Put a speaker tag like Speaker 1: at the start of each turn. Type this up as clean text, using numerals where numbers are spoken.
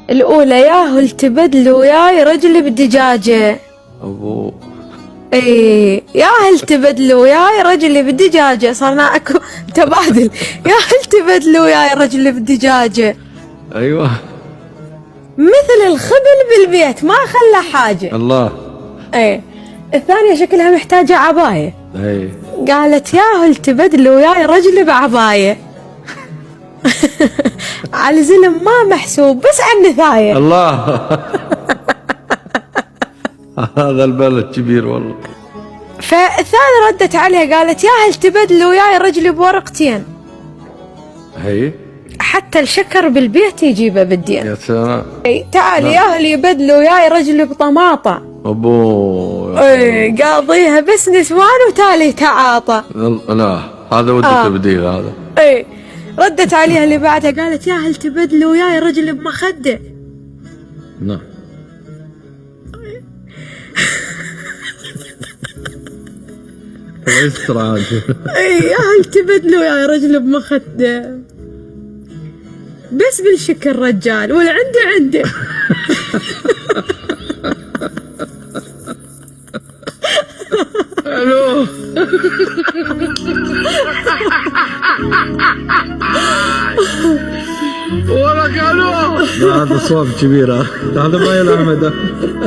Speaker 1: الأولى: ياهل تبدل وياي رجلي بالدجاجة.
Speaker 2: ابو
Speaker 1: ايه، ياهل تبدل وياي رجلي بالدجاجة. صرنا اكو تبادل. ياهل تبدل وياي رجلي بالدجاجة.
Speaker 2: ايوه
Speaker 1: مثل الخبل بالبيت ما خلى حاجة.
Speaker 2: الله.
Speaker 1: ايه. الثانية شكلها محتاجة عباية.
Speaker 2: اي
Speaker 1: قالت: ياهل تبدل وياي رجلي بعباية. على زلم ما محسوب بس على النثاية.
Speaker 2: الله. هذا البلد كبير والله.
Speaker 1: فالثانية ردت عليها قالت: ياهل تبدل وياي رجلي بورقتين.
Speaker 2: هي
Speaker 1: حتى الشكر بالبيت يجيبه بالدين.
Speaker 2: يا سلام.
Speaker 1: اي تعال ياهل يبدل وياي رجلي بطماطة.
Speaker 2: ابو
Speaker 1: اي قاضيها بس نسوان وتالي تعاطى.
Speaker 2: لا هذا ودي تبديل هذا.
Speaker 1: اي ردت عليها اللي بعدها قالت: ياهل تبدل وياي رجلي بمخدة.
Speaker 2: نعم. استراج.
Speaker 1: اي ياهل تبدل وياي رجلي بمخدة. بس بالشكر رجال ولا عنده.
Speaker 2: الو. ولك الو. هذا صوب كبير، هذا ما يلعب.